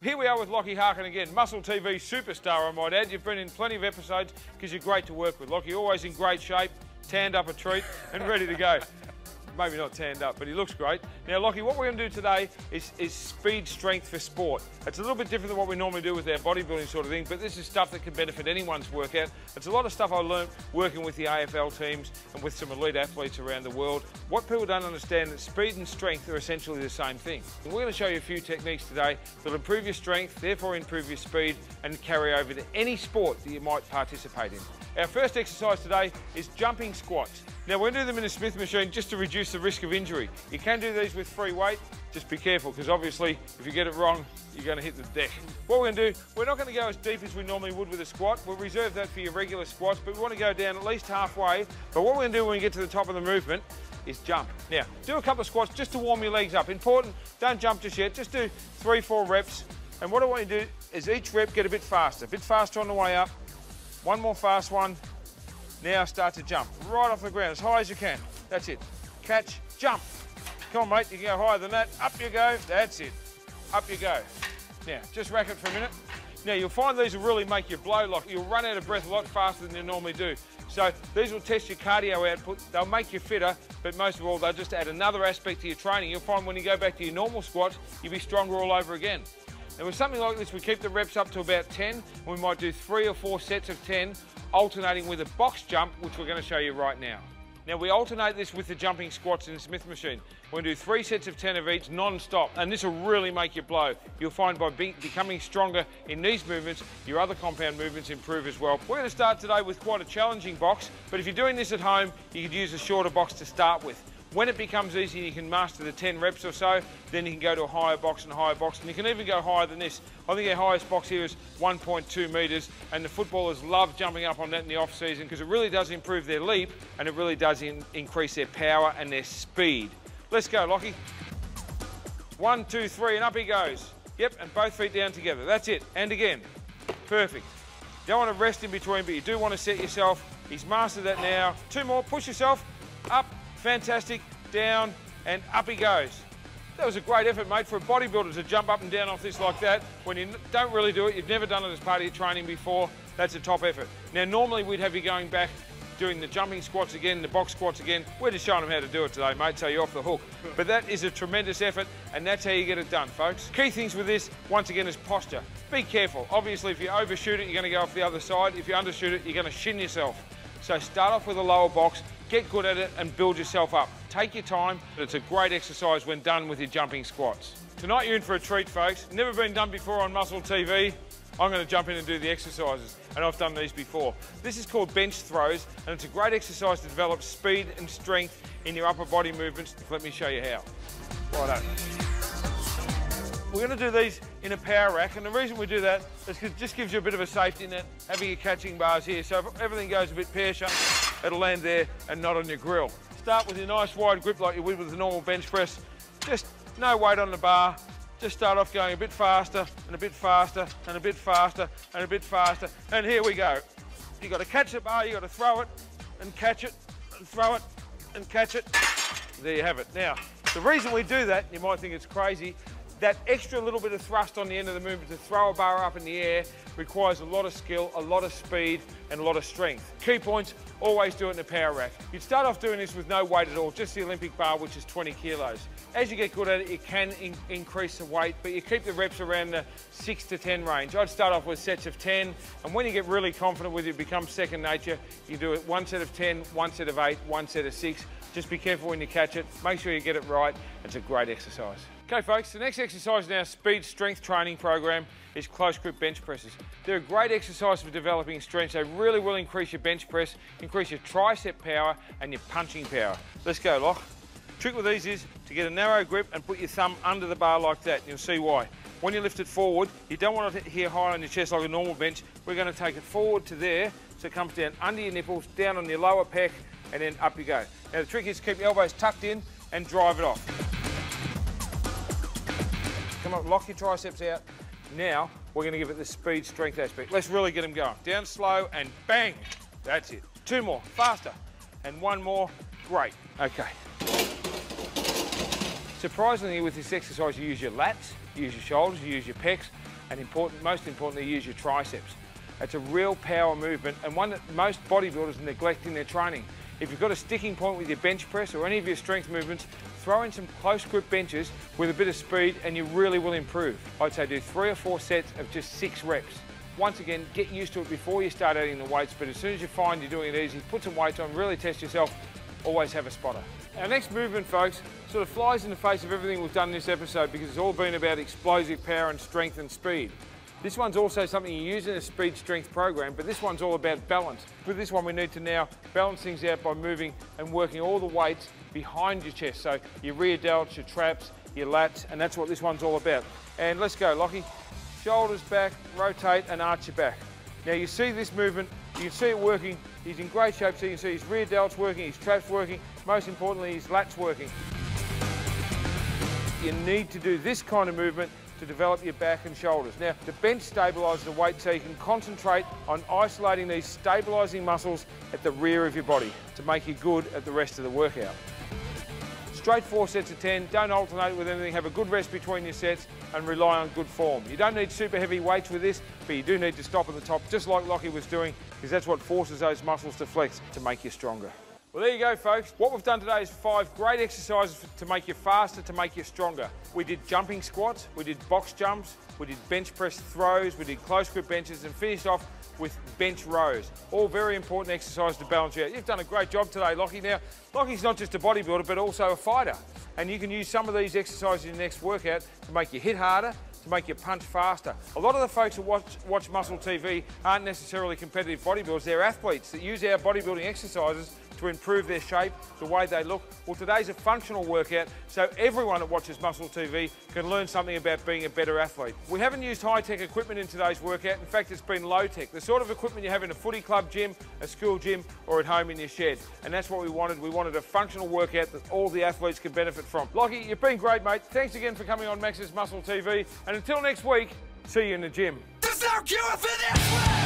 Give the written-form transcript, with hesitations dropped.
Here we are with Lockie Harkin again, MuscleTV superstar, I might add. You've been in plenty of episodes because you're great to work with. Lockie, always in great shape, tanned up a treat and ready to go. Maybe not tanned up, but he looks great. Now, Lockie, what we're going to do today is speed strength for sport. It's a little bit different than what we normally do with our bodybuilding sort of thing, but this is stuff that can benefit anyone's workout. It's a lot of stuff I learned working with the AFL teams and with some elite athletes around the world. What people don't understand is that speed and strength are essentially the same thing. And we're going to show you a few techniques today that'll improve your strength, therefore improve your speed, and carry over to any sport that you might participate in. Our first exercise today is jumping squats. Now, we're going to do them in a Smith machine just to reduce the risk of injury. You can do these with free weight, just be careful, because obviously if you get it wrong, you're going to hit the deck. What we're going to do, we're not going to go as deep as we normally would with a squat. We'll reserve that for your regular squats, but we want to go down at least halfway. But what we're going to do when we get to the top of the movement is jump. Now, do a couple of squats just to warm your legs up. Important, don't jump just yet, just do 3-4 reps. And what I want you to do is each rep get a bit faster on the way up. One more fast one. Now start to jump right off the ground as high as you can. That's it. Catch, jump. Come on, mate, you can go higher than that. Up you go. That's it. Up you go. Now, just rack it for a minute. Now, you'll find these will really make you blow. Like, you'll run out of breath a lot faster than you normally do. So these will test your cardio output. They'll make you fitter, but most of all, they'll just add another aspect to your training. You'll find when you go back to your normal squats, you'll be stronger all over again. And with something like this, we keep the reps up to about 10, and we might do 3 or 4 sets of 10, alternating with a box jump, which we're going to show you right now. Now, we alternate this with the jumping squats in the Smith machine. We're going to do 3 sets of 10 of each, non-stop, and this will really make you blow. You'll find by becoming stronger in these movements, your other compound movements improve as well. We're going to start today with quite a challenging box, but if you're doing this at home, you could use a shorter box to start with. When it becomes easy and you can master the 10 reps or so, then you can go to a higher box, and you can even go higher than this. I think our highest box here is 1.2 metres, and the footballers love jumping up on that in the off-season because it really does improve their leap and it really does increase their power and their speed. Let's go, Lockie. 1, 2, 3, and up he goes. Yep, and both feet down together. That's it, and again. Perfect. You don't want to rest in between, but you do want to set yourself. He's mastered that now. 2 more, push yourself, up. Fantastic, down, and up he goes. That was a great effort, mate, for a bodybuilder to jump up and down off this like that. When you don't really do it, you've never done it as part of your training before, that's a top effort. Now, normally we'd have you going back, doing the jumping squats again, the box squats again. We're just showing them how to do it today, mate, so you're off the hook. But that is a tremendous effort, and that's how you get it done, folks. Key things with this, once again, is posture. Be careful. Obviously, if you overshoot it, you're going to go off the other side. If you undershoot it, you're going to shin yourself. So start off with a lower box, get good at it and build yourself up. Take your time. It's a great exercise when done with your jumping squats. Tonight you're in for a treat, folks. Never been done before on MuscleTV. I'm going to jump in and do the exercises, and I've done these before. This is called bench throws, and it's a great exercise to develop speed and strength in your upper body movements. Let me show you how. Righto. We're going to do these in a power rack, and the reason we do that is because it just gives you a bit of a safety net, having your catching bars here. So if everything goes a bit pear-shaped, it'll land there and not on your grill. Start with your nice wide grip like you would with a normal bench press. Just no weight on the bar. Just start off going a bit faster and a bit faster and a bit faster and a bit faster. And here we go. You've got to catch the bar, you've got to throw it and catch it and throw it and catch it. There you have it. Now, the reason we do that, you might think it's crazy, that extra little bit of thrust on the end of the movement to throw a bar up in the air requires a lot of skill, a lot of speed, and a lot of strength. Key points, always do it in a power rack. You'd start off doing this with no weight at all, just the Olympic bar, which is 20 kilos. As you get good at it, you can increase the weight, but you keep the reps around the 6 to 10 range. I'd start off with sets of 10, and when you get really confident with it, it becomes second nature. You do it 1 set of 10, 1 set of 8, 1 set of 6. Just be careful when you catch it. Make sure you get it right. It's a great exercise. Okay, folks, the next exercise in our speed strength training program is close grip bench presses. They're a great exercise for developing strength. They really will increase your bench press, increase your tricep power and your punching power. Let's go, Lock. Trick with these is to get a narrow grip and put your thumb under the bar like that. You'll see why. When you lift it forward, you don't want it here high on your chest like a normal bench. We're going to take it forward to there so it comes down under your nipples, down on your lower pec, and then up you go. Now the trick is to keep your elbows tucked in and drive it off. Come on, lock your triceps out. Now we're going to give it the speed strength aspect. Let's really get them going. Down slow and bang. That's it. 2 more, faster. And 1 more, great. Okay. Surprisingly, with this exercise, you use your lats, you use your shoulders, you use your pecs, and most importantly, use your triceps. It's a real power movement and one that most bodybuilders neglect in their training. If you've got a sticking point with your bench press or any of your strength movements, throw in some close grip benches with a bit of speed and you really will improve. I'd say do 3 or 4 sets of just 6 reps. Once again, get used to it before you start adding the weights, but as soon as you find you're doing it easy, put some weights on, really test yourself, always have a spotter. Our next movement, folks, sort of flies in the face of everything we've done in this episode because it's all been about explosive power and strength and speed. This one's also something you use in a speed strength program, but this one's all about balance. With this one, we need to now balance things out by moving and working all the weights behind your chest. So your rear delts, your traps, your lats, and that's what this one's all about. And let's go, Lockie. Shoulders back, rotate and arch your back. Now you see this movement, you can see it working. He's in great shape, so you can see his rear delts working, his traps working, most importantly his lats working. You need to do this kind of movement to develop your back and shoulders. Now, the bench stabilises the weight so you can concentrate on isolating these stabilising muscles at the rear of your body to make you good at the rest of the workout. Straight 4 sets of 10, don't alternate with anything, have a good rest between your sets and rely on good form. You don't need super heavy weights with this, but you do need to stop at the top, just like Lockie was doing, because that's what forces those muscles to flex to make you stronger. Well, there you go, folks. What we've done today is 5 great exercises to make you faster, to make you stronger. We did jumping squats, we did box jumps, we did bench press throws, we did close grip benches, and finished off with bench rows. All very important exercises to balance you out. You've done a great job today, Lockie. Now, Lockie's not just a bodybuilder, but also a fighter. And you can use some of these exercises in your next workout to make you hit harder, to make you punch faster. A lot of the folks who watch Muscle TV aren't necessarily competitive bodybuilders, they're athletes that use our bodybuilding exercises to improve their shape, the way they look. Well, today's a functional workout, so everyone that watches Muscle TV can learn something about being a better athlete. We haven't used high-tech equipment in today's workout. In fact, it's been low-tech, the sort of equipment you have in a footy club gym, a school gym, or at home in your shed. And that's what we wanted. We wanted a functional workout that all the athletes can benefit from. Lockie, you've been great, mate. Thanks again for coming on Max's Muscle TV. And until next week, see you in the gym. There's no cure for this one!